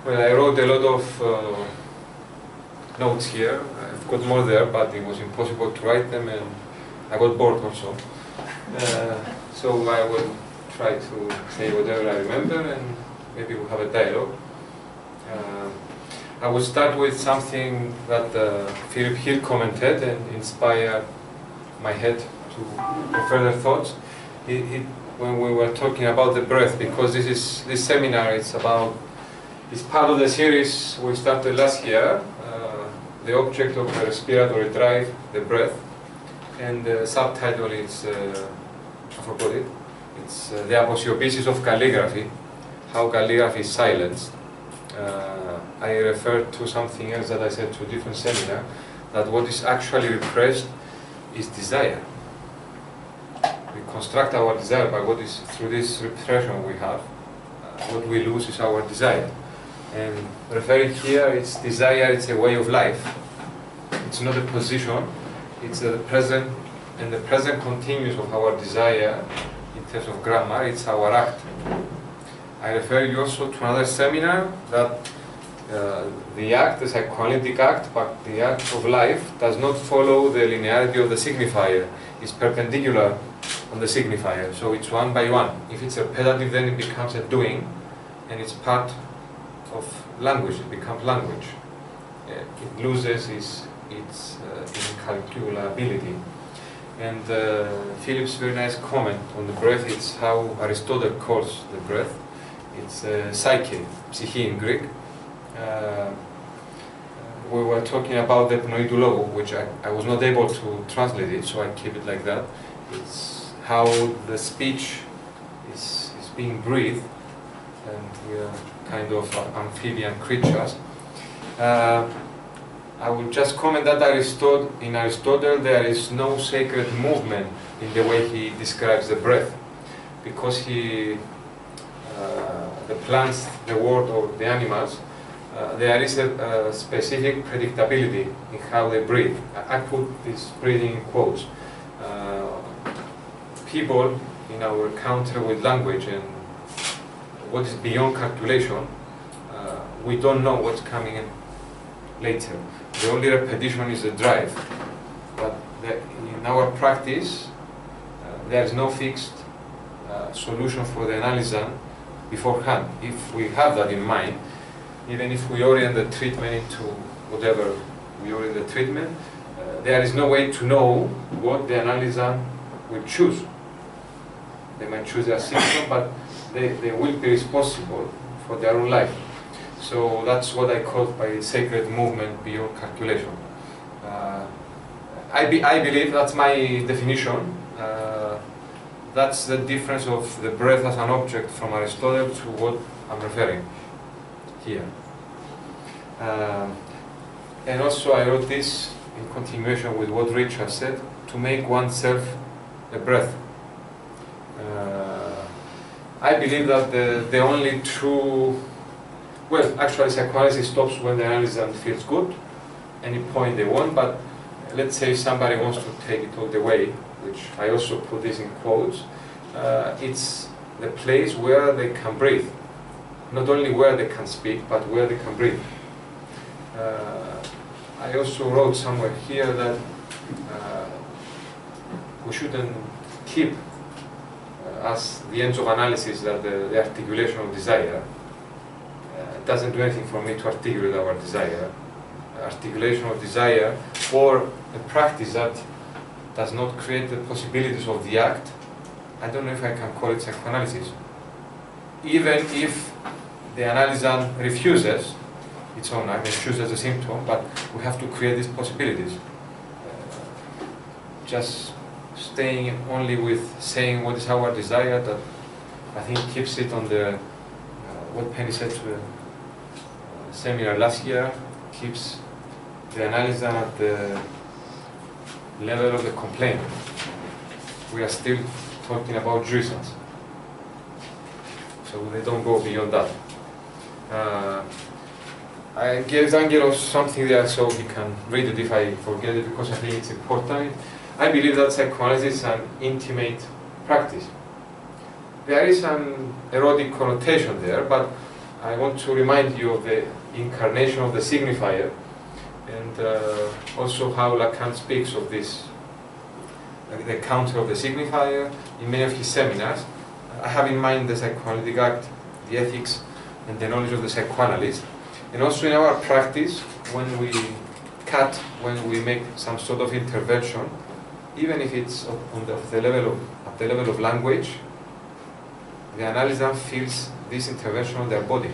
Well, I wrote a lot of notes here. I've got more there, but it was impossible to write them, and I got bored also. So I will try to say whatever I remember, and maybe we'll have a dialogue. I will start with something that Philip here commented and inspired my head to further thoughts. When we were talking about the breath, because this seminar is part of the series we started last year, the object of the respiratory drive, the breath, and the subtitle is, I forgot it, it's the Aposiopesis of Calligraphy, how calligraphy is silenced. I referred to something else that I said to a different seminar, that what is actually repressed is desire. We construct our desire by what is, through this repression we have, what we lose is our desire. And referring here, it's desire, it's a way of life. It's not a position, it's the present, and the present continuous of our desire in terms of grammar, it's our act. I refer you also to another seminar that the act, the psychoanalytic act, but the act of life does not follow the linearity of the signifier. It's perpendicular on the signifier, so it's one by one. If it's repetitive, then it becomes a doing, and it's part of language, it becomes language. It loses its incalculability. And Philip's very nice comment on the breath, it's how Aristotle calls the breath. It's psyche, psyche in Greek. We were talking about the pnoidoulogo, which I was not able to translate it, so I keep it like that. It's how the speech is being breathed, and we are kind of amphibian creatures. I will just comment that in Aristotle there is no sacred movement in the way he describes the breath, because the plants, the world, or the animals, there is a specific predictability in how they breathe. I put this breathing in quotes. People in our encounter with language and what is beyond calculation, we don't know what's coming in later. The only repetition is the drive. But in our practice, there is no fixed solution for the analysan beforehand. If we have that in mind, even if we orient the treatment into whatever we orient the treatment, there is no way to know what the analysan will choose. They might choose their symptom, but they will be responsible for their own life. So that's what I call by sacred movement beyond calculation. I believe that's my definition. That's the difference of the breath as an object from Aristotle to what I'm referring here. And also I wrote this in continuation with what Richard said, to make oneself a breath. I believe that the only true, well, actually psychoanalysis stops when the analysan feels good, any point they want, but let's say somebody wants to take it all the way, which I also put this in quotes, it's the place where they can breathe. Not only where they can speak, but where they can breathe. I also wrote somewhere here that we shouldn't keep as the ends of analysis that the articulation of desire. It doesn't do anything for me to articulate our desire. Articulation of desire, or a practice that does not create the possibilities of the act, I don't know if I can call it psychoanalysis. Even if the analysan refuses its own act, refuses the symptom, but we have to create these possibilities. Just staying only with saying what is our desire, that I think keeps it on the, what Penny said to the seminar last year, keeps the analysan at the level of the complaint. We are still talking about jouissance, so they don't go beyond that. I gave Angelos something there so he can read it if I forget it, because I think it's important. I believe that psychoanalysis is an intimate practice. There is an erotic connotation there, but I want to remind you of the incarnation of the signifier, and also how Lacan speaks of this, the counter of the signifier in many of his seminars. I have in mind the psychoanalytic act, the ethics, and the knowledge of the psychoanalyst. And also in our practice, when we cut, when we make some sort of intervention, even if it's at the level of language, the analysant feels this intervention on their body.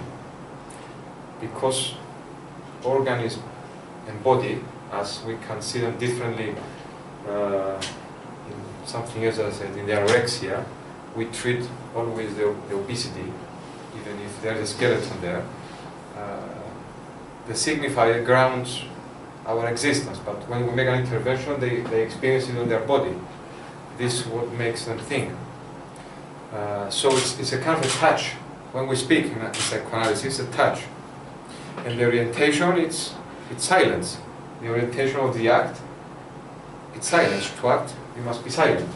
Because organism and body, as we can see them differently in something else, as I said, in the anorexia, we treat always the obesity, even if there's a skeleton there. The signifier grounds our existence, but when we make an intervention, they experience it on their body. This is what makes them think. So it's a kind of a touch. When we speak in psychoanalysis, it's a touch. And the orientation, it's silence. The orientation of the act, it's silence. To act, you must be silent.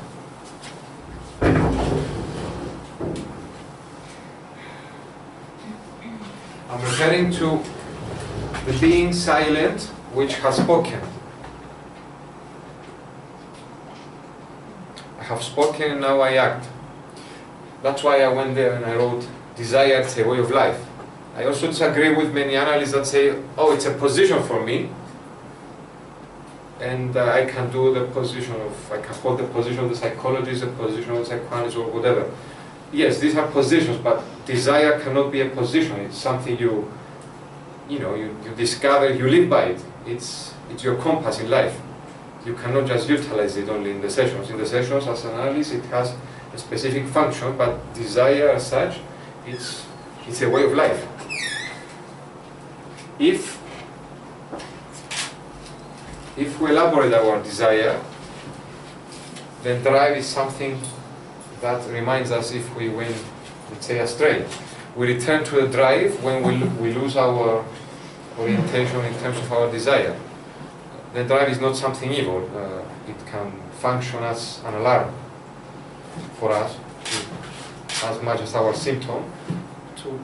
I'm referring to the being silent which has spoken. I have spoken and now I act. That's why I went there and I wrote, desire is a way of life. I also disagree with many analysts that say, oh, it's a position for me, and I can do the position of, I can hold the position of the psychologist, the position of the psychoanalyst, or whatever. Yes, these are positions, but desire cannot be a position. It's something you discover, you live by it. It's your compass in life. You cannot just utilize it only in the sessions. In the sessions, as an analyst, it has a specific function, but desire as such, it's a way of life. If we elaborate our desire, then drive is something that reminds us if we went, let's say, astray. We return to the drive when we lose our orientation in terms of our desire. The drive is not something evil. It can function as an alarm for us, as much as our symptom, to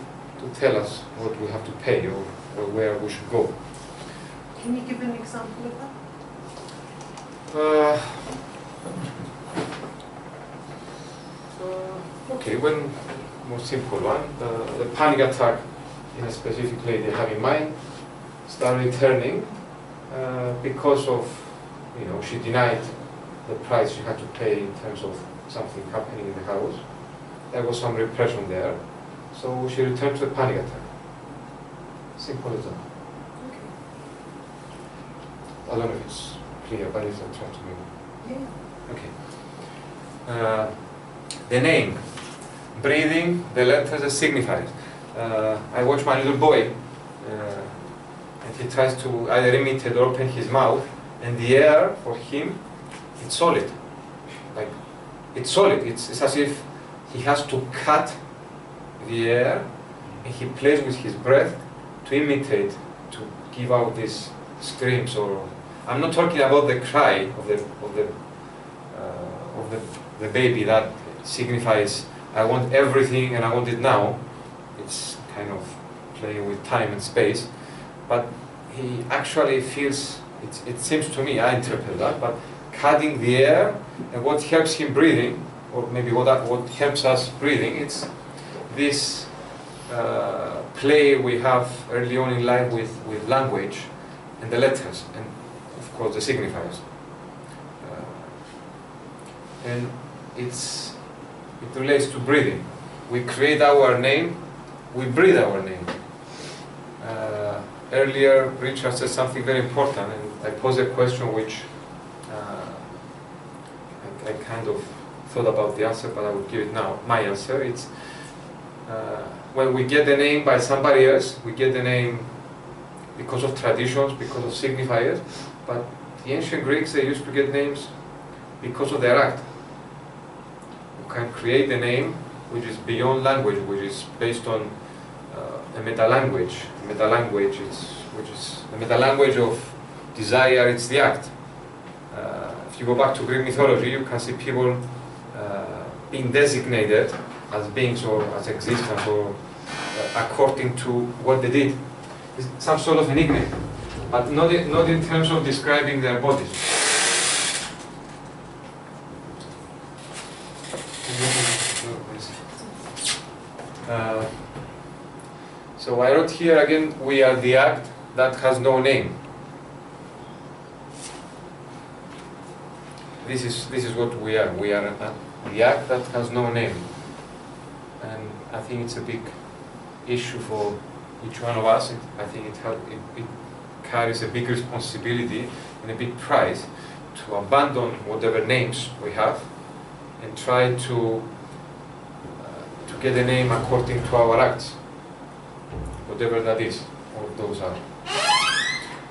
tell us what we have to pay or where we should go. Can you give an example of that? Okay, one more simple one. The panic attack in a specific lady I have in mind started returning because of, she denied the price she had to pay in terms of something happening in the house. There was some repression there. So she returned to a panic attack. Simple as that. Okay. I don't know if it's clear, but it's a try to make. Yeah. Okay. The name, breathing, the letters, the signifiers. I watch my little boy, and he tries to either imitate or open his mouth, and the air for him, it's solid. Like, it's solid. It's as if he has to cut the air, and he plays with his breath to imitate, to give out these screams. Or I'm not talking about the cry of the baby that signifies I want everything and I want it now. It's kind of playing with time and space, but he actually feels. It seems to me, I interpret that, but cutting the air, and what helps him breathing, or maybe what helps us breathing, it's this play we have early on in life with language and the letters, and of course the signifiers. And it relates to breathing. We create our name, we breathe our name. Earlier, Richard said something very important, and I posed a question which I kind of thought about the answer, but I will give it now. My answer, it's when we get the name by somebody else, we get the name because of traditions, because of signifiers, but the ancient Greeks, they used to get names because of their act. You can create a name which is beyond language, which is based on a meta-language. Meta-language which is the meta-language of desire, it's the act. If you go back to Greek mythology, you can see people being designated as beings or as existence or according to what they did. It's some sort of enigma, but not in terms of describing their bodies. So I wrote here again, we are the act that has no name. This is what we are. We are the act that has no name. And I think it's a big issue for each one of us. I think it carries a big responsibility and a big price to abandon whatever names we have and try to get a name according to our acts, whatever that is, or those are.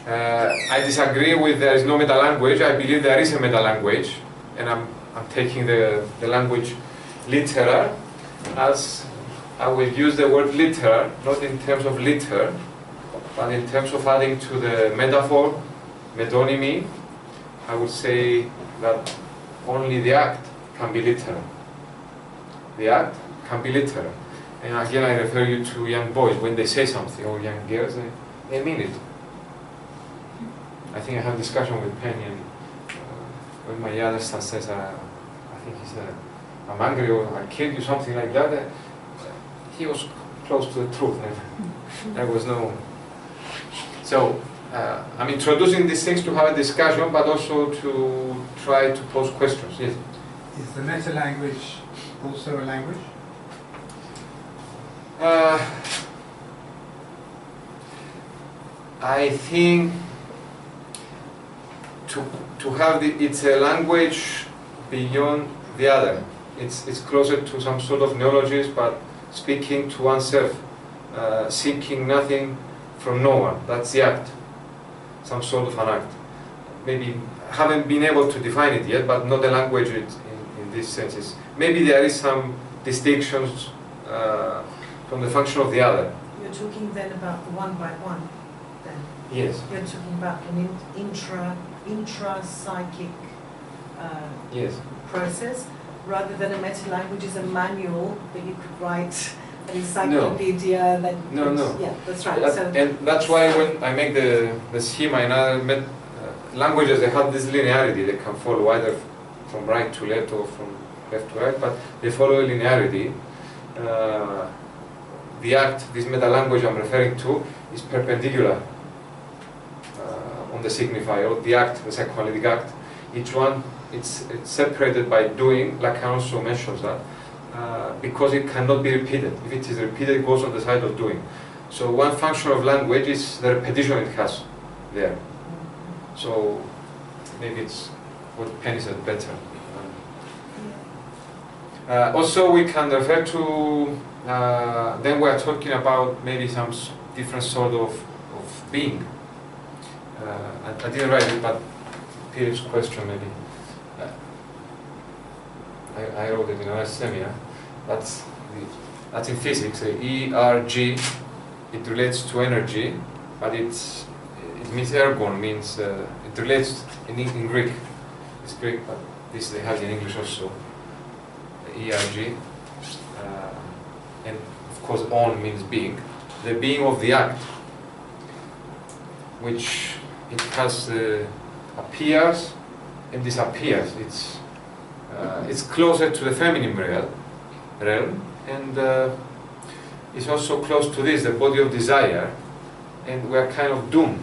I disagree with there is no meta-language. I believe there is a meta-language, and I'm taking the language literal, as I will use the word literal, not in terms of liter, but in terms of adding to the metaphor, metonymy. I would say that only the act can be literal. The act can be literal. And again, I refer you to young boys. When they say something, or young girls, they mean it. I think I had a discussion with Penny, and when my other son says, I think he said, I'm angry or I killed you, something like that, he was close to the truth. There was no... So, I'm introducing these things to have a discussion, but also to try to pose questions. Yes? Is the meta-language also a language? I think to have it's a language beyond the other. It's closer to some sort of neologism, but speaking to oneself, seeking nothing from no one. That's the act, some sort of an act. Maybe haven't been able to define it yet, but not a language in these senses. Maybe there is some distinctions from the function of the other. You're talking then about the one by one, then? Yes. You're talking about an intra-psychic Yes. process, rather than a meta-language is a manual that you could write, an encyclopedia that you No, could, no. Yeah, that's right. And that's why when I make the schema in other languages, they have this linearity. They can follow either from right to left or from left to right, but they follow a linearity. The act, this meta-language I'm referring to, is perpendicular on the signifier, or the act, the psychoanalytic act. Each one, it's separated by doing, Lacan also mentions that, because it cannot be repeated. If it is repeated, it goes on the side of doing. So one function of language is the repetition it has there. So maybe it's what Penny said better. Also, we can refer to, then we are talking about maybe some different sort of being. I didn't write it, but Peter's question maybe. I wrote it in our seminar. That's in physics. ERG, it relates to energy, but it means ergon, means it relates in Greek. It's Greek, but this they have in English also. ERG, and of course on means being. The being of the act, which it has appears and disappears. It's closer to the feminine realm, and it's also close to this, the body of desire, and we are kind of doomed.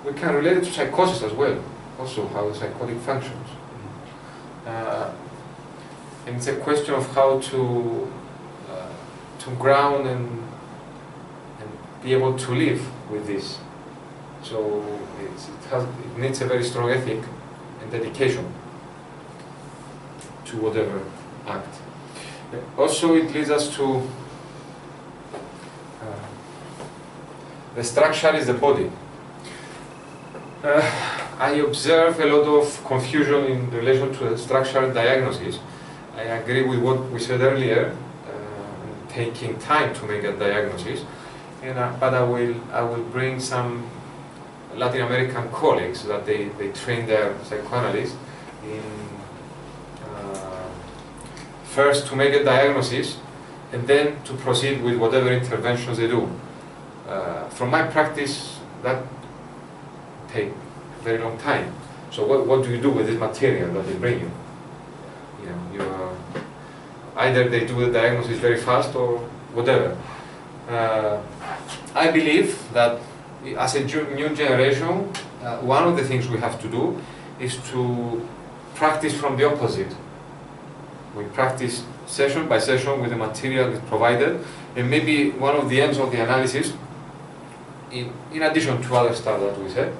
We can relate it to psychosis as well, also how the psychotic functions. And it's a question of how to ground and be able to live with this. So it needs a very strong ethic and dedication to whatever act. Also, it leads us to the structure is the body. I observe a lot of confusion in relation to the structural diagnosis. I agree with what we said earlier, taking time to make a diagnosis, and but I will bring some Latin American colleagues that they train their psychoanalysts in first to make a diagnosis, and then to proceed with whatever interventions they do. From my practice, that take very long time. So what do you do with this material that they bring you? Either they do the diagnosis very fast or whatever. I believe that as a new generation, one of the things we have to do is to practice from the opposite. We practice session by session with the material that's provided, and maybe one of the aims of the analysis, in addition to other stuff that we said,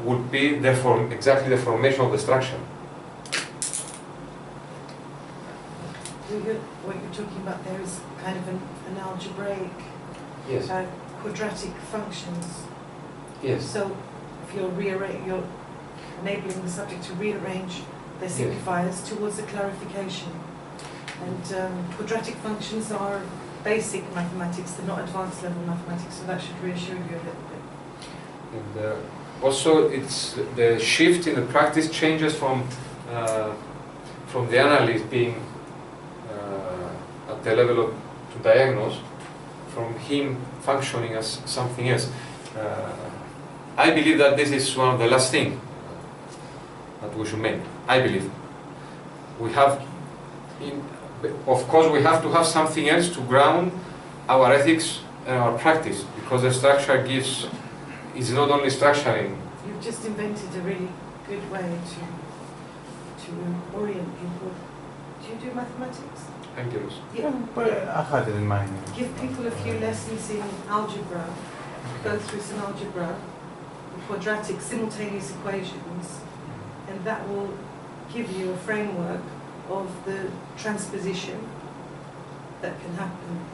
would be exactly the formation of the structure. What you're talking about there is kind of an algebraic, yes, quadratic functions. Yes. So if you're enabling the subject to rearrange their signifiers towards the clarification. And quadratic functions are basic mathematics, they're not advanced level mathematics, so that should reassure you a little bit. And also, it's the shift in the practice changes from the analyst being at the level of to diagnose, from him functioning as something else. I believe that this is one of the last things that we should make. I believe we have, of course, we have to have something else to ground our ethics and our practice, because the structure is not only structuring. You've just invented a really good way to orient people. Do you do mathematics? Thank you. Yeah. I had it in mind. Give people a few lessons in algebra, go through some algebra, quadratic simultaneous equations, and that will give you a framework of the transposition that can happen.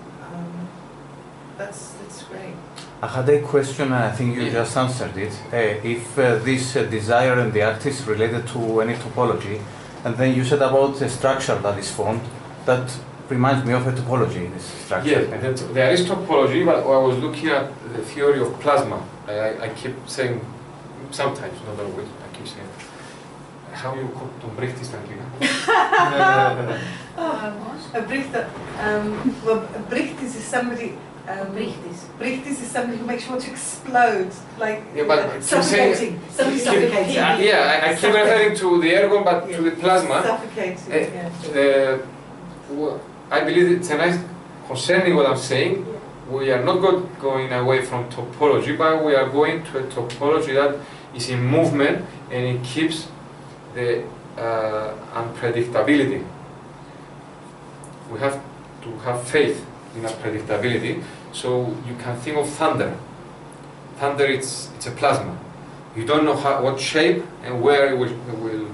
That's great. I had a question, and I think you just answered it. If this desire and the act is related to any topology, and then you said about the structure that is formed, that reminds me of a topology, this structure. Yes, there is topology, but I was looking at the theory of plasma. I keep saying, sometimes, not always, I keep saying, how you call Brichtis Brichtis is somebody. Brichtis is somebody who makes you want to explode, like suffocating. Somebody suffocating. I keep referring to the ergon, but to the plasma. Suffocating. I believe it's a nice, concerning what I'm saying. We are not going away from topology, but we are going to a topology that is in movement and it keeps the unpredictability. We have to have faith in unpredictability. So you can think of thunder. Thunder, it's a plasma. You don't know what shape and where it will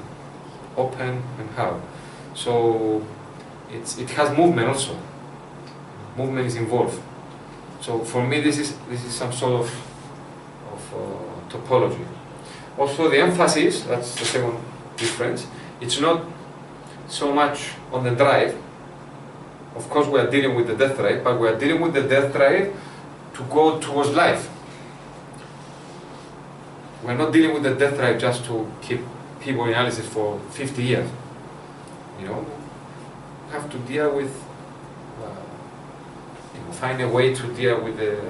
open and how. So it has movement also. Movement is involved. So for me, this is some sort of topology. Also, the emphasis, that's the second difference. It's not so much on the drive. Of course, we are dealing with the death drive, but we are dealing with the death drive to go towards life. We're not dealing with the death drive just to keep people in analysis for 50 years. You know, we have to deal with, find a way to deal with the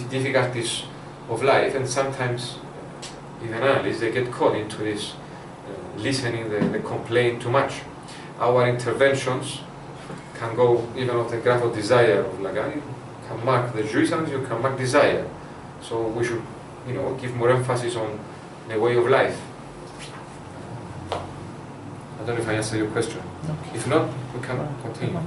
difficulties of life, and sometimes in analysis they get caught into this listening the complaint too much. Our interventions can go even on the graph of desire of Lagan. You can mark the jouissance, you can mark desire. So we should, give more emphasis on the way of life. I don't know if I answered your question. Okay. If not, we can continue.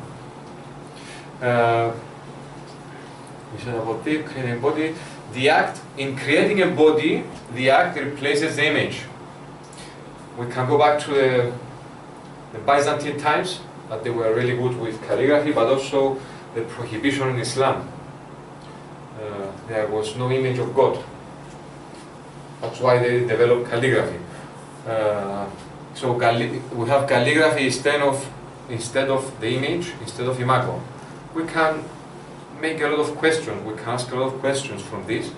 We said about the creating a body. The act, in creating a body, the act replaces the image. We can go back to the Byzantine times, that they were really good with calligraphy, but also the prohibition in Islam. There was no image of God. That's why they developed calligraphy. So we have calligraphy instead of the image, instead of imago. We can make a lot of questions. We can ask a lot of questions from this,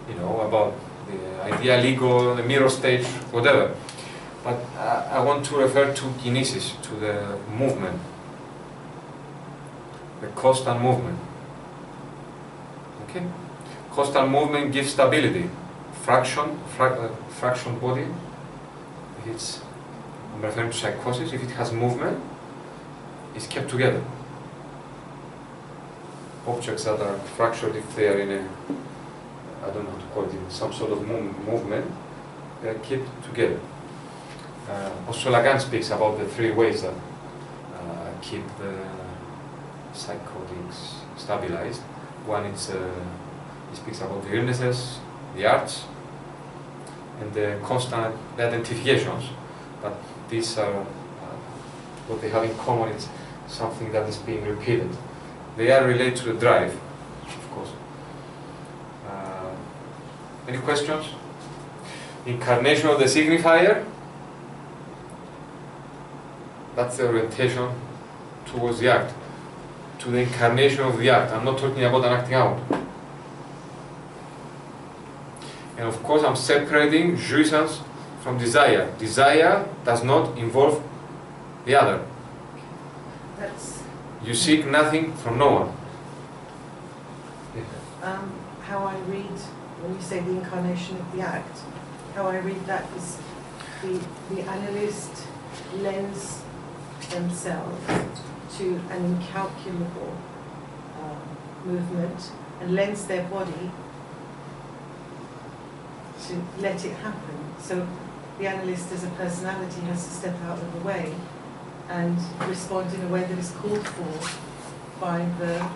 about the ideal ego, the mirror stage, whatever. But I want to refer to kinesis, to the movement. the constant movement. Okay? Constant movement gives stability. Fraction body, I'm referring to psychosis, if it has movement, it's kept together. Objects that are fractured, if they are in a, I don't know how to call it, some sort of movement, they are kept together. Also Lacan speaks about the three ways that keep the psychotics stabilized. One is, he speaks about the illnesses, the arts, and the constant identifications, but these are what they have in common. It's something that is being repeated. They are related to the drive, of course. Any questions? Incarnation of the signifier. That's the orientation towards the act, to the incarnation of the act. I'm not talking about an acting out. And of course, I'm separating jouissance from desire. Desire does not involve the other. You seek nothing from no one. How I read, when you say the incarnation of the act, how I read that is the analyst lends themselves to an incalculable movement and lends their body to let it happen. So the analyst as a personality has to step out of the way and respond in a way that is called for by the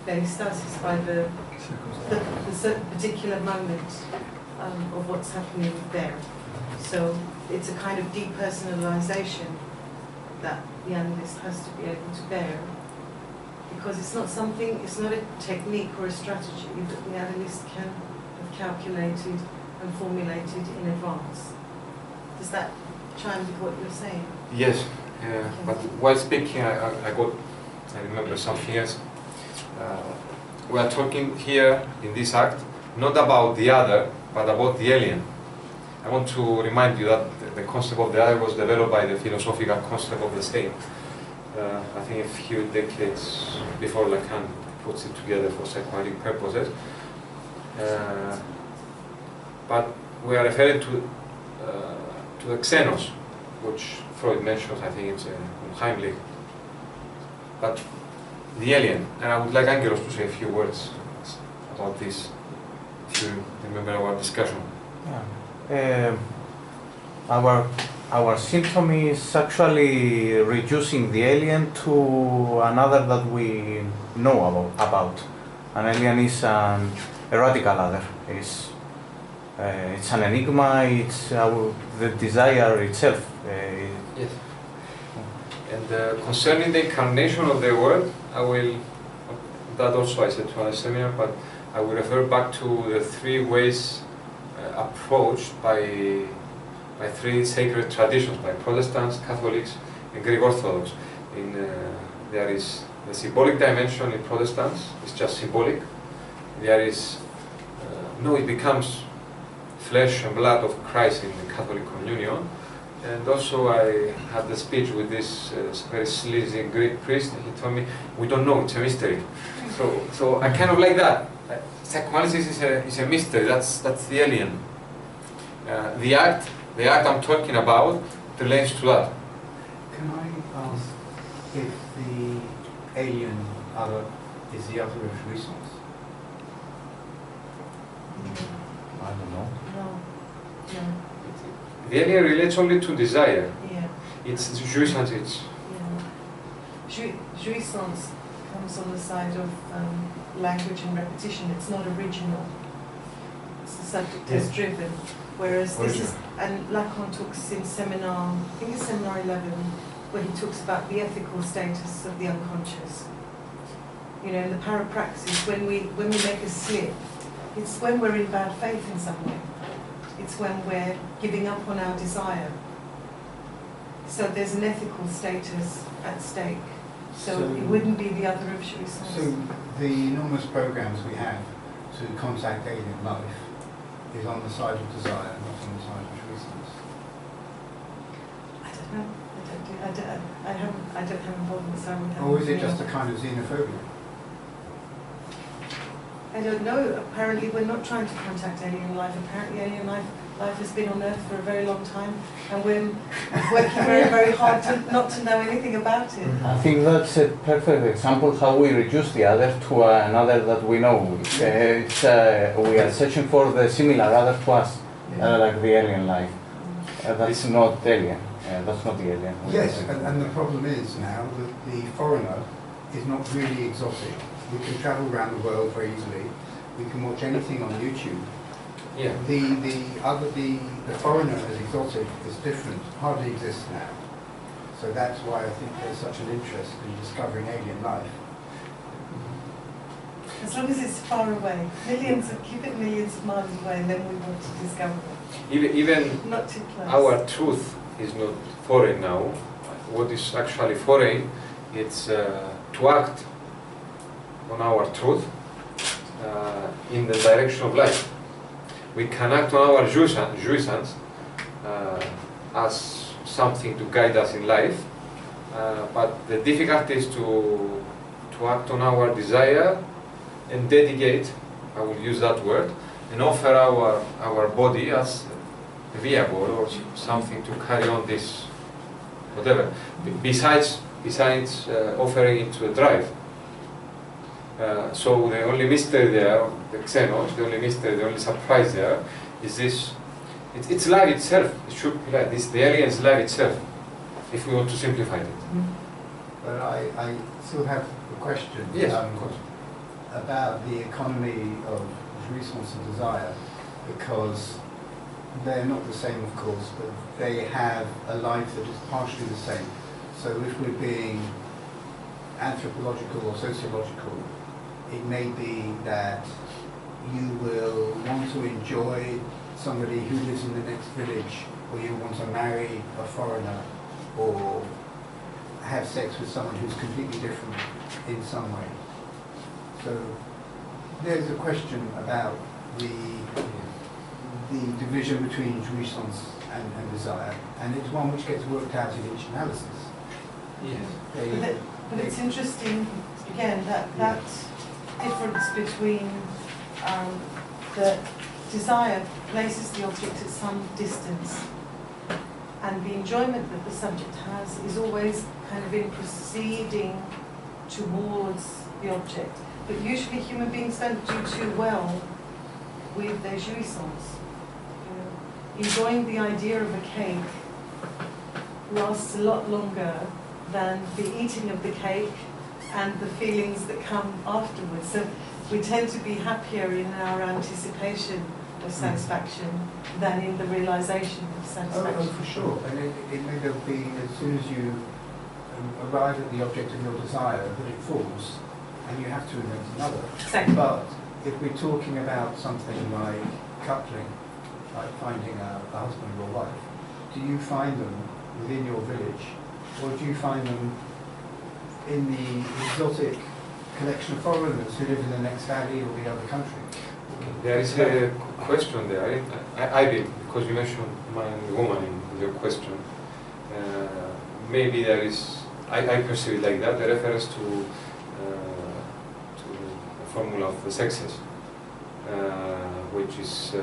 peristasis, by the particular moment of what's happening there. So it's a kind of depersonalization that the analyst has to be able to bear, because it's not something, it's not a technique or a strategy that the analyst can have calculated and formulated in advance. Does that chime with what you're saying? Yes, but while speaking, I remember something else. We are talking here in this act not about the other, but about the alien. I want to remind you that the concept of the other was developed by the philosophical concept of the same. I think a few decades before Lacan puts it together for psychoanalytic purposes. But we are referring to the xenos, which Freud mentions. I think it's unheimlich. but the alien. And I would like Angelos to say a few words about this, if you remember our discussion. Yeah. Our symptom is actually reducing the alien to another that we know about. An alien is a radical other. It's an enigma. It's the desire itself. Yes. And concerning the incarnation of the word, I will. That also I said to our seminar, but I will refer back to the three ways approached by three sacred traditions, by Protestants, Catholics, and Greek Orthodox. There is the symbolic dimension in Protestants, it's just symbolic. There is, it becomes flesh and blood of Christ in the Catholic communion. And also I had the speech with this very sleazy Greek priest, and he told me, we don't know, it's a mystery. So I kind of like that. Psychoanalysis is a mystery, that's the alien. The act I'm talking about relates to that. Can I ask if the alien other is the other of jouissance? I don't know. No. The alien relates only to desire. Yeah. It's jouissance. Jouissance comes on the side of language and repetition. It's not original. It's the subject is driven. Whereas this is, and Lacan talks in seminar, I think it's seminar 11, where he talks about the ethical status of the unconscious. You know, in the parapraxis, when we make a slip, it's when we're in bad faith in some way. It's when we're giving up on our desire. So there's an ethical status at stake. So it wouldn't be the other of jouissance. So the enormous programs we have to contact alien life is on the side of desire, not on the side of jouissance. I don't know. I don't have involvement, so I wouldn't have Or is it anything just a else. kind of xenophobia? I don't know. Apparently, we're not trying to contact alien life. Apparently, alien life has been on Earth for a very long time, and we're working very, very hard not to know anything about it. I think that's a perfect example how we reduce the other to another that we know. We are searching for the similar other to us, like the alien life. That's not alien. That's not the alien. Yes, and the problem is now that the foreigner is not really exotic. We can travel around the world very easily. We can watch anything on YouTube. Yeah. The foreigner as exotic is different, hardly exists now. So that's why I think there's such an interest in discovering alien life. As long as it's far away, keep it millions of miles away, and then we want to discover it. Even Not too close. our truth is not foreign now. What is actually foreign, it's to act on our truth in the direction of life. We can act on our jouissance as something to guide us in life, but the difficulty is to act on our desire and dedicate, I will use that word, and offer our body as a vehicle or something to carry on this, whatever, besides offering it to a drive. So the only mystery there, the xenos, the only mystery, the only surprise there is this. It's life itself. It should be like this. The alien's life itself, if we want to simplify it. But I still have a question. Yes, of course. About the economy of jouissance and desire, because they're not the same, of course, but they have a life that is partially the same. So if we're being anthropological or sociological, it may be that you will want to enjoy somebody who lives in the next village, or you want to marry a foreigner, or have sex with someone who's completely different in some way. So there's a question about the division between jouissance and desire, and it's one which gets worked out in each analysis. Yes. But it's interesting, again, that difference between the desire places the object at some distance, and the enjoyment that the subject has is always kind of in proceeding towards the object. But usually human beings don't do too well with their jouissance. Enjoying the idea of a cake lasts a lot longer than the eating of the cake and the feelings that come afterwards. So we tend to be happier in our anticipation of satisfaction than in the realization of satisfaction. Oh, for sure. And it may well be as soon as you arrive at the object of your desire that it falls, and you have to invent another. Exactly. But if we're talking about something like coupling, like finding a husband or wife, do you find them within your village, or do you find them in the exotic collection of foreigners who live in the next valley or the other country? There is a question there. I believe, because you mentioned man and woman in your question, maybe there is, I perceive it like that, the reference to the formula of the sexes, which is,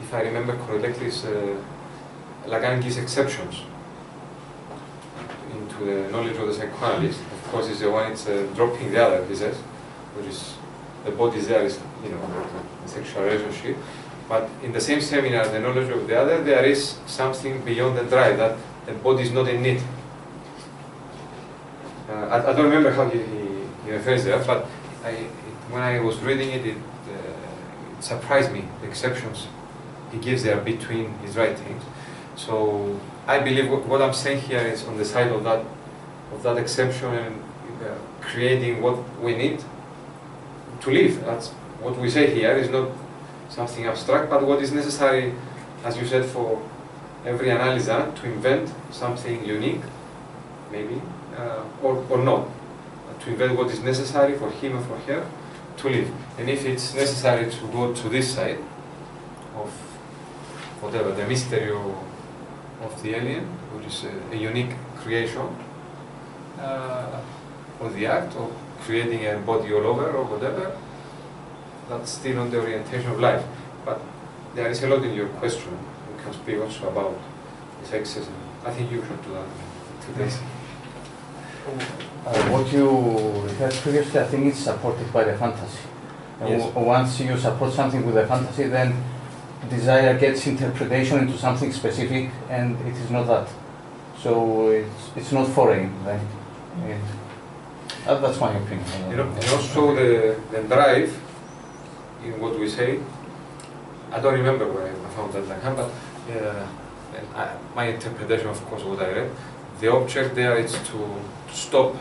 if I remember correctly, is Lagrange's exceptions into the knowledge of the psychoanalyst. Of course, it's the one, it's dropping the other, he says, which is the body there is, the sexual relationship. But in the same seminar, the knowledge of the other, there is something beyond the drive, that the body is not in need. I don't remember how he refers there, but when I was reading it, it surprised me, the exceptions he gives there between his writings. So I believe what I'm saying here is on the side of that exception and creating what we need to live. That's what we say here is not something abstract, but what is necessary, as you said, for every analyzer to invent something unique, maybe, or not, to invent what is necessary for him or for her to live. And if it's necessary to go to this side of whatever, the mystery or of the alien, which is a unique creation, or the act of creating a body all over or whatever, that's still on the orientation of life. But there is a lot in your question. We can speak also about sexism. I think you should do that today. What you referred previously, I think it's supported by the fantasy. Yes. Once you support something with a fantasy, then desire gets interpretation into something specific, and it is not that. So it's not foreign. Then. That's my opinion. You know, and also the drive in what we say. I don't remember where I found that Lacan, but my interpretation, of course, what I read, the object there is to stop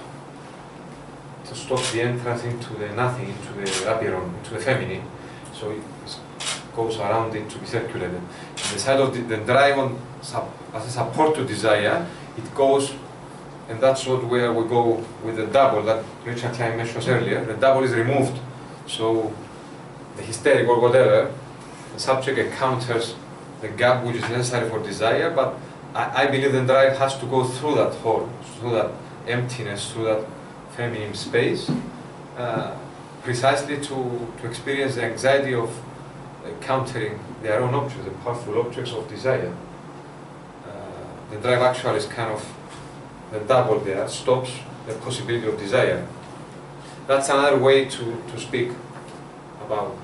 the entrance into the nothing, into the abiron, into the feminine. So it goes around it to be circulated. On the side of the drive as a support to desire, it goes, and that's where we go with the double that Jacques-Alain mentioned earlier. The double is removed, so the hysteric or whatever, the subject encounters the gap which is necessary for desire, but I believe the drive has to go through that hole, through that emptiness, through that feminine space, precisely to experience the anxiety of encountering their own objects, the powerful objects of desire. The drive actually is kind of the double there, stops the possibility of desire. That's another way to speak about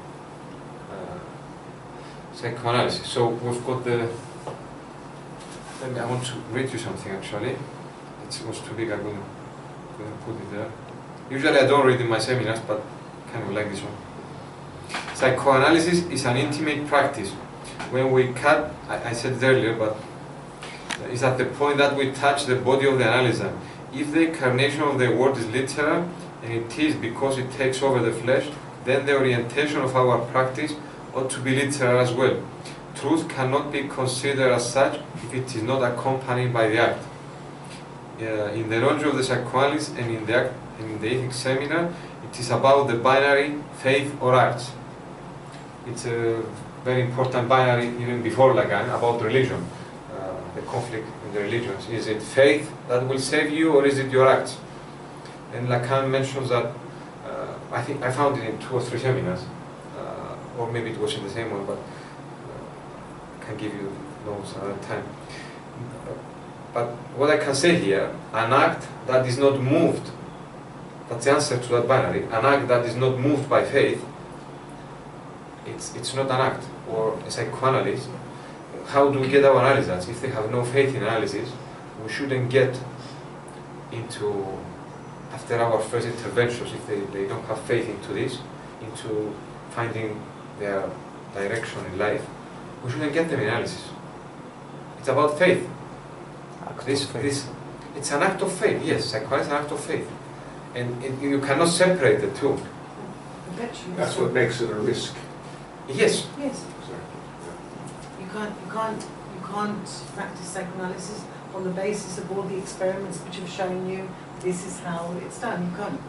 psychoanalysis. So we've got the. I want to read you something actually. It was too big, I couldn't put it there. Usually I don't read in my seminars, but kind of like this one. Psychoanalysis is an intimate practice. When we cut, I said it earlier, but it's at the point that we touch the body of the analysand. If the incarnation of the word is literal, and it is because it takes over the flesh, then the orientation of our practice ought to be literal as well. Truth cannot be considered as such if it is not accompanied by the act. In the knowledge of the psychoanalyst and in the act, and in the ethics seminar, it is about the binary faith or arts. It's a very important binary even before Lacan about religion. The conflict in the religions. Is it faith that will save you, or is it your acts? And Lacan mentions that, I think I found it in 2 or 3 seminars, or maybe it was in the same one, but I can give you notes another time. But what I can say here, an act that is not moved, that's the answer to that binary, an act that is not moved by faith, it's not an act. Or a psychoanalyst, how do we get our analysts? If they have no faith in analysis, we shouldn't get into, after our first interventions, if they don't have faith into this, into finding their direction in life, we shouldn't get them in analysis. It's about faith. It's an act of faith, yes, psychoanalysis is an act of faith. And you cannot separate the two. That's what makes it a risk. Yes. Yes. You can't practice psychoanalysis on the basis of all the experiments which have shown you this is how it's done. You can't.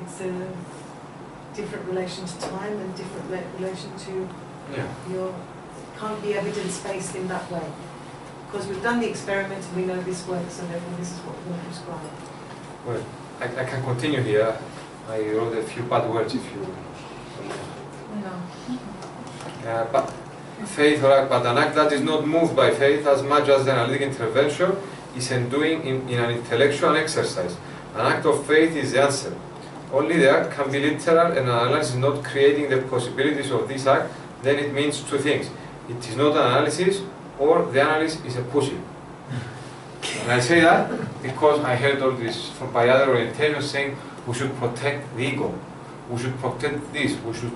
It's a different relation to time and different relation to your. Can't be evidence-based in that way, because we've done the experiment and we know this works, and therefore this is what we're going to prescribe. Well, I can continue here. I wrote a few bad words if you. No. But faith, but an act that is not moved by faith as much as the analytic intervention is enduring in an intellectual exercise. An act of faith is the answer. Only the act can be literal, and an analysis is not creating the possibilities of this act, then it means 2 things. It is not an analysis, or the analyst is a pussy. And I say that because I heard all this from by other orientations saying we should protect the ego, we should protect this, we should.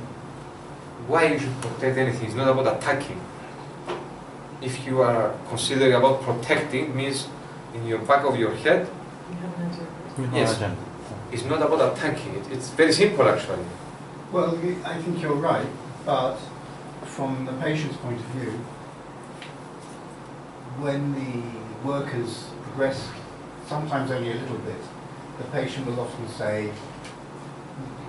Why you should protect anything? It's not about attacking. If you are considering about protecting, it means in your back of your head. You have an agenda. Yes. It's not about attacking. It's very simple actually. Well, I think you're right, but from the patient's point of view, when the workers progress, sometimes only a little bit, the patient will often say,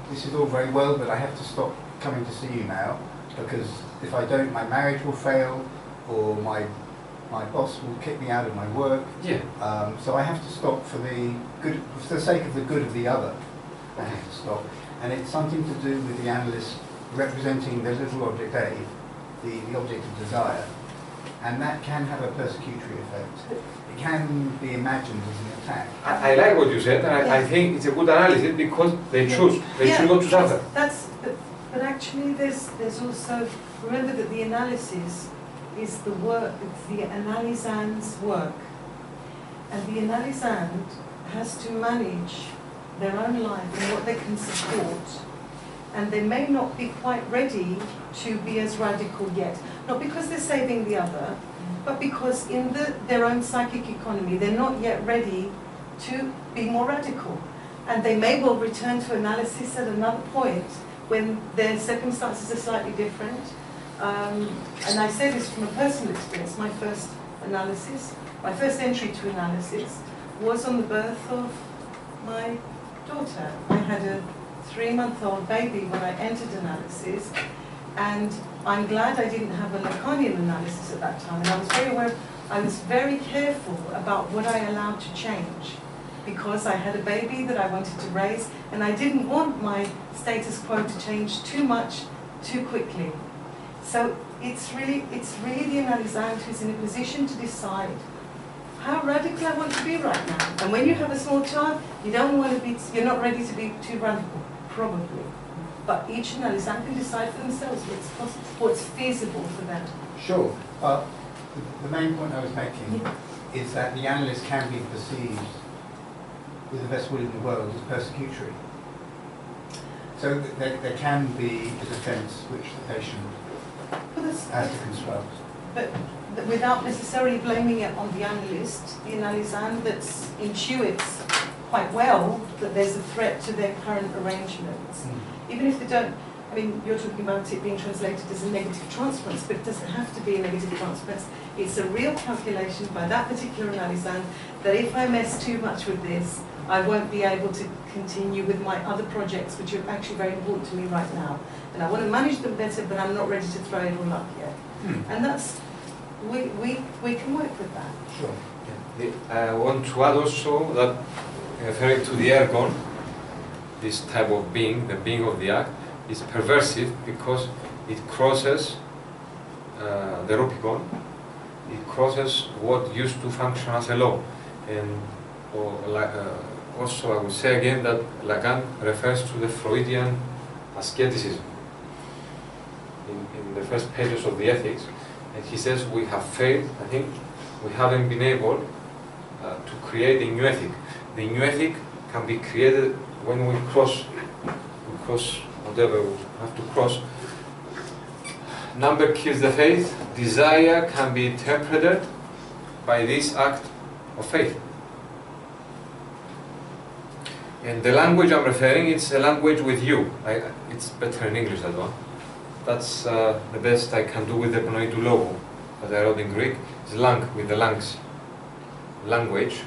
this is all very well, but I have to stop coming to see you now, because if I don't, my marriage will fail, or my my boss will kick me out of my work. Yeah. So I have to stop for the sake of the good of the other. I have to stop. And it's something to do with the analyst representing the little object A, the object of desire. And that can have a persecutory effect. It can be imagined as an attack. I like what you said, and I think it's a good analysis because they choose not to suffer. But actually there's also, remember that the analysis is the work, it's the analysand's work. And the analysand has to manage their own life and what they can support. And they may not be quite ready to be as radical yet. Not because they're saving the other, but because in their own psychic economy, they're not yet ready to be more radical. And they may well return to analysis at another point when their circumstances are slightly different. And I say this from a personal experience. My first analysis, my first entry to analysis was on the birth of my daughter. I had a 3-month-old baby when I entered analysis, and I'm glad I didn't have a Lacanian analysis at that time. And I was very aware, I was very careful about what I allowed to change, because I had a baby that I wanted to raise, and I didn't want my status quo to change too much, too quickly. So it's really the analysand who's in a position to decide how radical I want to be right now. And when you have a small child, you're not ready to be too radical, probably. But each analysand can decide for themselves what's feasible for them. Sure. The main point I was making is that the analyst can be perceived, with the best will in the world, as persecutory. So there can be a defence which the patient has to construct. But without necessarily blaming it on the analyst, the analysand that intuits quite well that there's a threat to their current arrangements. Even if they don't, I mean, you're talking about it being translated as a negative transference, but it doesn't have to be a negative transference. It's a real calculation by that particular analysand that if I mess too much with this, I won't be able to continue with my other projects, which are actually very important to me right now. And I want to manage them better, but I'm not ready to throw it all up yet. And that's, we can work with that. Sure. Yeah. I want to add also that, referring to the ergon, this type of being, the being of the act, is perversive because it crosses the Rubicon. It crosses what used to function as a law. And also I would say again that Lacan refers to the Freudian asceticism in the first pages of the Ethics, and he says we have failed. I think we haven't been able to create a new ethic. The new ethic can be created when we cross whatever we have to cross. Number kills the faith. Desire can be interpreted by this act of faith. And the language I'm referring, it's a language with you. It's better in English, that one. That's the best I can do with the pnoidu logo, as I wrote in Greek. It's lang, with the lungs. Language.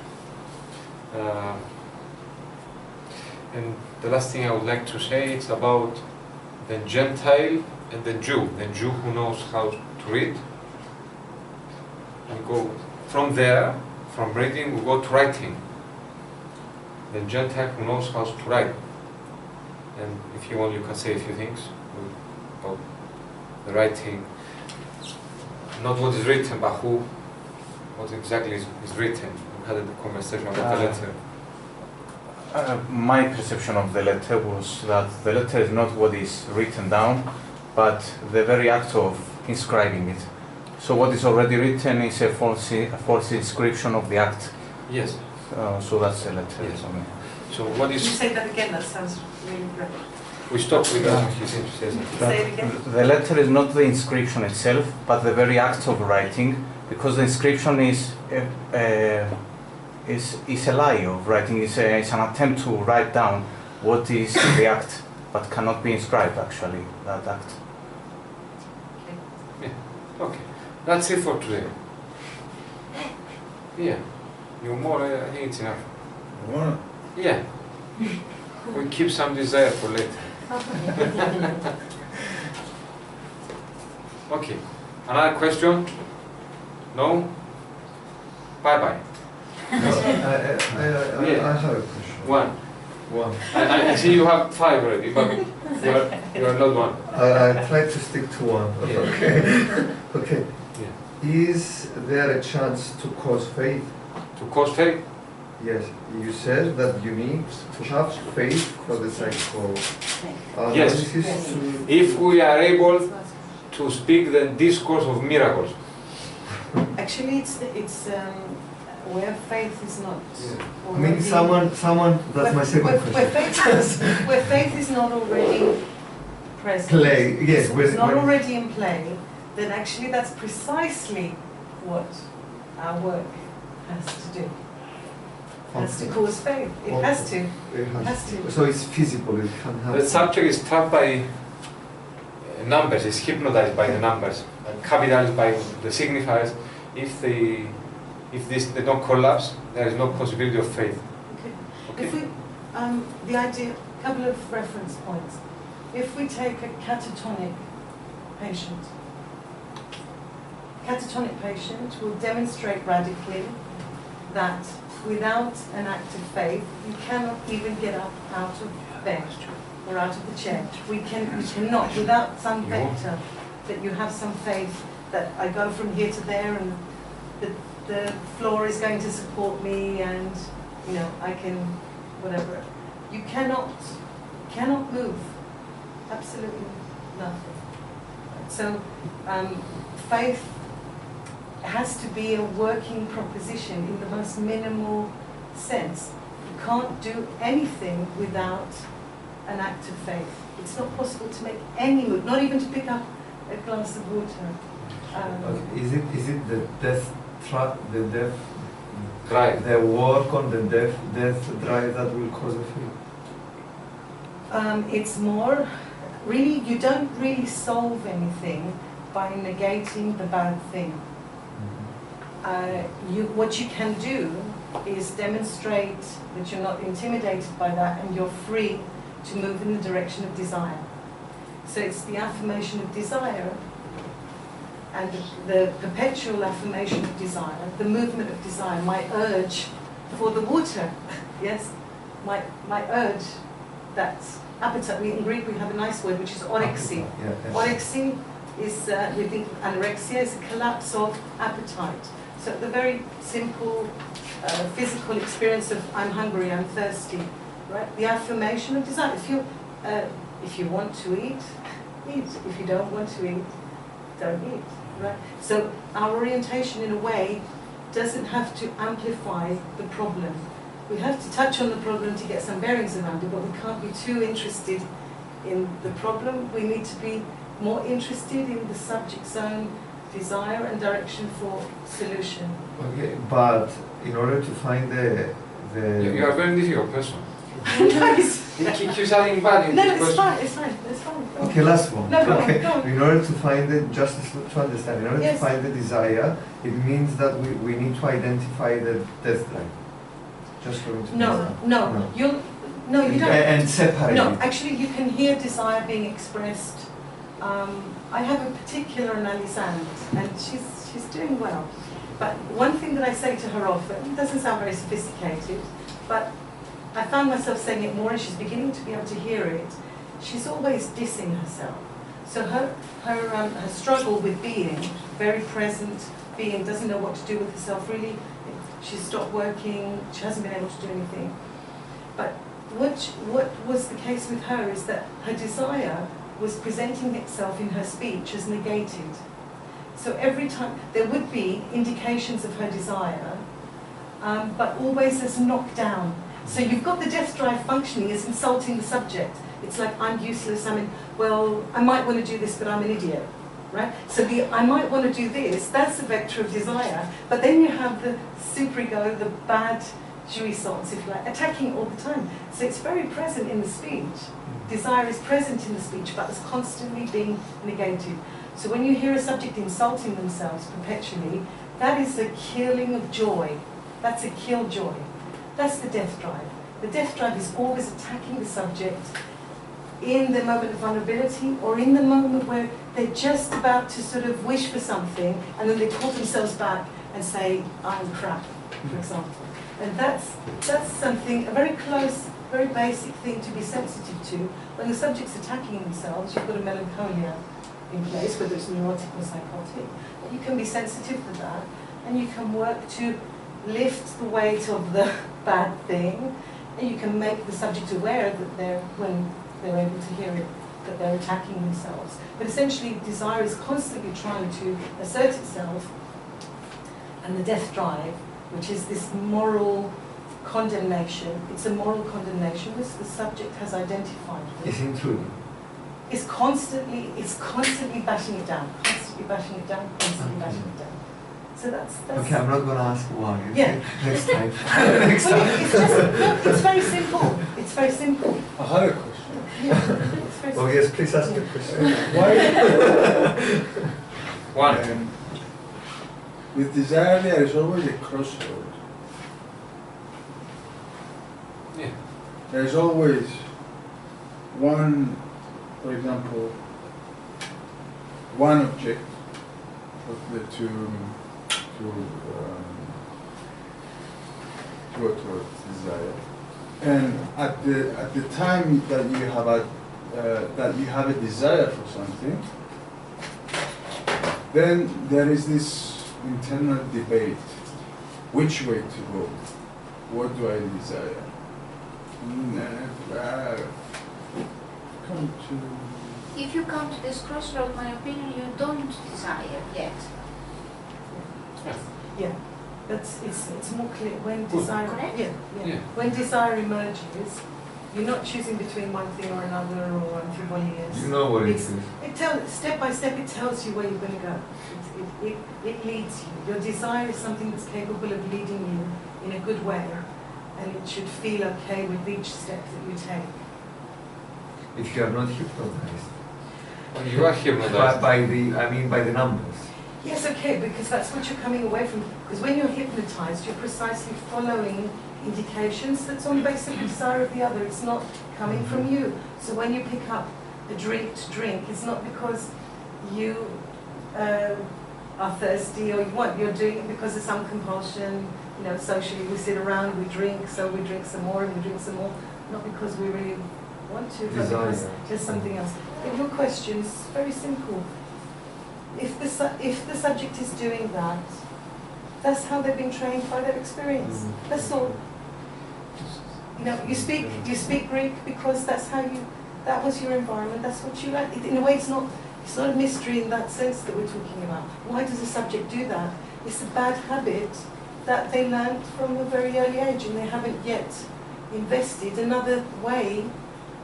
And the last thing I would like to say is about the Gentile and the Jew who knows how to read. We go from there, from reading, we go to writing. The Gentile who knows how to write. And if you want, you can say a few things about the writing. Not what is written, but what exactly is written. We had a conversation about the letter. My perception of the letter was that the letter is not what is written down, but the very act of inscribing it. So what is already written is a false inscription of the act. Yes. So that's a letter. Yes. So what is... Can you say that again? That sounds really great. We stopped with that. He says Say it again. The letter is not the inscription itself, but the very act of writing, because the inscription is a lie of writing. It's an attempt to write down what is the act, but cannot be inscribed actually, that act. Yeah. Okay. That's it for today. Yeah. You more, I think it's enough. More? Yeah. We keep some desire for later. Okay. Another question? No? bye-bye. I have a question. One. One. I see you have 5 already, but you are not one. I try to stick to one. Yeah. Okay. Okay. Yeah. Is there a chance to cause faith? To cause faith? Yes. You said that you need to have faith for the psychoanalysis Yes. to... If we are able to speak the discourse of miracles. Actually, it's where faith is not. I mean, someone. That's my second question. Where faith is not already present. Play. Yes. It's not already in play. Then actually, that's precisely what our work has to do. Has to cause faith. It has to. It has to. So it's feasible. It can happen. The subject is trapped by numbers, is hypnotized by the numbers, and capitalized by the signifiers. If they don't collapse, there is no possibility of faith. Okay. Okay. If we, the idea, a couple of reference points. If we take a catatonic patient will demonstrate radically that without an act of faith, you cannot even get up out of bed or out of the chair. You cannot, without some vector, that you have some faith that I go from here to there and the floor is going to support me and, you know, I can, whatever. You cannot move. Absolutely nothing. So faith has to be a working proposition in the most minimal sense. You can't do anything without an act of faith. It's not possible to make any move, not even to pick up a glass of water. Is it the death Drive. the work on the death drive that will cause a faith? It's more, really, you don't really solve anything by negating the bad thing. What you can do is demonstrate that you're not intimidated by that and you're free to move in the direction of desire. So it's the affirmation of desire and the perpetual affirmation of desire, the movement of desire, my urge for the water, yes, my urge, that's appetite. In Greek we have a nice word which is orexi. Orexi is, we think anorexia is a collapse of appetite. So the very simple physical experience of I'm hungry, I'm thirsty, right? The affirmation of desire. If you want to eat, eat. If you don't want to eat, don't eat, right? So our orientation in a way doesn't have to amplify the problem. We have to touch on the problem to get some bearings around it, but we can't be too interested in the problem. We need to be more interested in the subject's own desire and direction for solution. Okay, but in order to find the You are a very difficult person. Nice. He keeps adding bad in No, this it's question. fine, it's fine. Go on. Okay, last one. No, go on, okay. go on. In order to find it, just to understand, in order Yes. to find the desire, it means that we need to identify the death drive. Just for it to No, understand. no, you don't. And separate No, it. actually you can hear desire being expressed. I have a particular analysand and she's doing well. But one thing that I say to her often, it doesn't sound very sophisticated, but I found myself saying it more and she's beginning to be able to hear it. She's always dissing herself. So her struggle with being, very present being, doesn't know what to do with herself really. She's stopped working, she hasn't been able to do anything. But what was the case with her is that her desire was presenting itself in her speech as negated. So every time, there would be indications of her desire, but always as knockdown. So you've got the death drive functioning as insulting the subject. It's like, I'm useless, I might want to do this, but I'm an idiot, right? So I might want to do this, that's the vector of desire, but then you have the superego, the bad jouissance, if you like, attacking all the time. So it's very present in the speech. Desire is present in the speech, but it's constantly being negated. So when you hear a subject insulting themselves perpetually, that is a killing of joy. That's a kill joy. That's the death drive. The death drive is always attacking the subject in the moment of vulnerability or in the moment where they're just about to sort of wish for something and then they pull themselves back and say, I'm crap. for example. And that's something, a very close, very basic thing to be sensitive to. When the subject's attacking themselves, you've got a melancholia in place, whether it's neurotic or psychotic. You can be sensitive to that, and you can work to lift the weight of the bad thing, and you can make the subject aware that when they're able to hear it, that they're attacking themselves. But essentially, desire is constantly trying to assert itself, and the death drive, which is this moral condemnation, it's a moral condemnation which the subject has identified with. It's intruding. It's constantly bashing it down, constantly bashing it down, constantly bashing it down. So that's Okay, I'm not going to ask why. Yeah. Next time. Next time. It's just, look, it's very simple. It's very simple. I had a question. Yeah, it's very Oh simple. yes, please ask your question. One. With desire, there is always a crossroad. Yeah. There is always one, for example, one object to go towards desire, and at the time that you have a desire for something, then there is this internal debate: which way to go? What do I desire? Come to. If you come to this crossroad, my opinion, you don't desire yet. Yeah, it's more clear when Good. desire. Correct? Yeah. When desire emerges, you're not choosing between one thing or another or antipolyas. You know what it It's- is. It tells step by step. It tells you where you're going to go. It leads you. Your desire is something that's capable of leading you in a good way, and it should feel okay with each step that you take. If you are not hypnotized. Well, you are hypnotized. By the numbers. Yes, okay, because that's what you're coming away from. Because when you're hypnotized, you're precisely following indications that's on basic desire of the other. It's not coming from you. So when you pick up a drink to drink, it's not because you are thirsty or you want. You're doing it because of some compulsion. You know, socially we sit around, we drink, so we drink some more and we drink some more. Not because we really want to, but because Desire. there's something else. And your question is very simple. If the subject is doing that, that's how they've been trained by their experience. Mhm. That's all. You know, you speak Greek because that was your environment. That's what you learned. In a way, it's not a mystery in that sense that we're talking about. Why does a subject do that? It's a bad habit that they learned from a very early age, and they haven't yet invested another way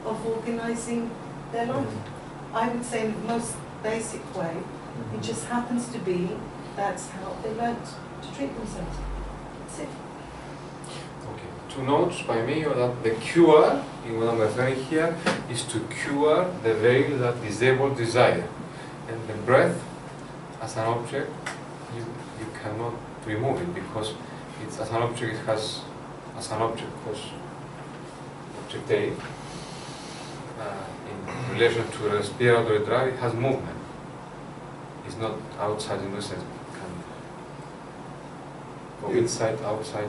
of organising their life. I would say in the most basic way. It just happens to be that's how they learned to treat themselves. That's it. Okay. Two notes by me are that the cure, in what I'm referring here, is to cure the veil that disables desire. And the breath, as an object, you cannot remove it because it's as an object, it has, as an object, because object A, in relation to the respiratory drive, it has movement. It's not outside in the sense it can go inside, outside.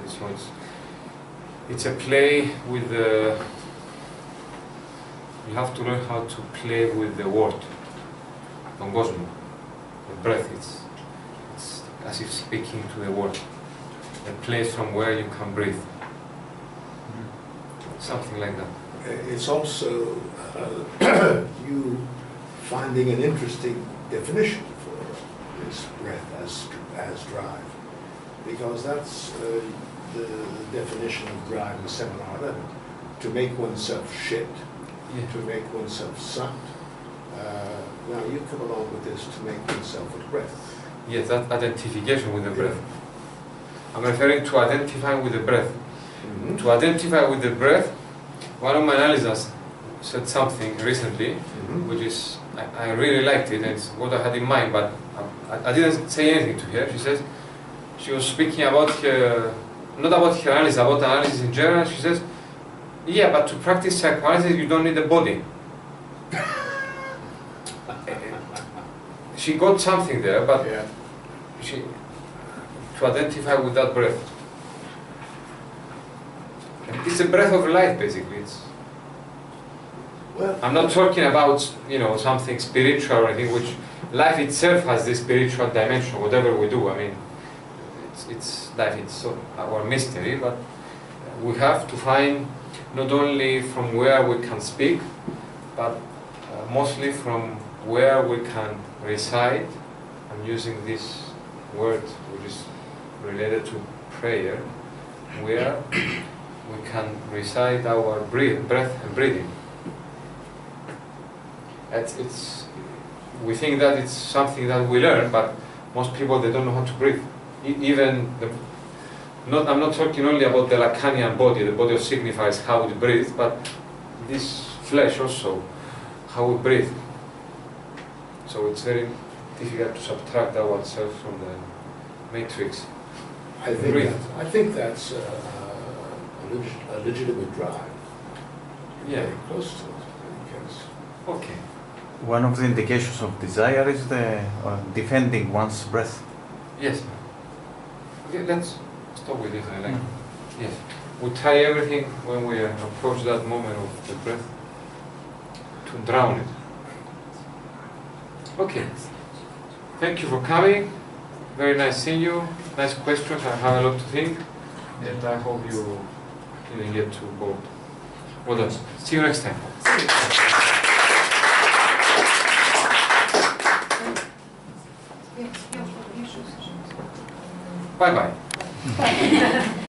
It's a play with the. You have to learn how to play with the word. Τον κόσμο. The breath. It's as if speaking to the word. A place from where you can breathe. Something like that. It's also you finding an interesting definition for this breath as drive, because that's the definition of drive in Seminar 11, to make oneself shit, to make oneself sucked. Now you come along with this to make oneself a breath. Yes, that identification with the breath. I'm referring to identifying with the breath. Mm-hmm. To identify with the breath, one of my analysts said something recently, which is, I really liked it, and it's what I had in mind, but I didn't say anything to her. She says, she was speaking about her, not about her analysis, about analysis in general. She says, yeah, but to practice psychoanalysis, you don't need a body. She got something there, but Yeah. to identify with that breath. it's a breath of life, basically. Well, I'm not talking about, you know, something spiritual or anything, which life itself has this spiritual dimension, whatever we do. I mean, it's life, it's our mystery, but we have to find not only from where we can speak, but mostly from where we can recite. I'm using this word which is related to prayer, where we can recite our breath and breathing. We think that it's something that we learn, but most people, they don't know how to breathe. I'm not talking only about the Lacanian body. The body signifies how we breathe, but this flesh also, how we breathe. So it's very difficult to subtract ourselves from the matrix. I think that's a legitimate drive. Yeah. Very close to it, because Okay. One of the indications of desire is the defending one's breath. Yes. Okay, let's stop with this. Yes. We try everything when we approach that moment of the breath to drown it. Okay. Thank you for coming. Very nice seeing you. Nice questions. I have a lot to think, and I hope you didn't get too bored. Well done. See you next time. Bye bye.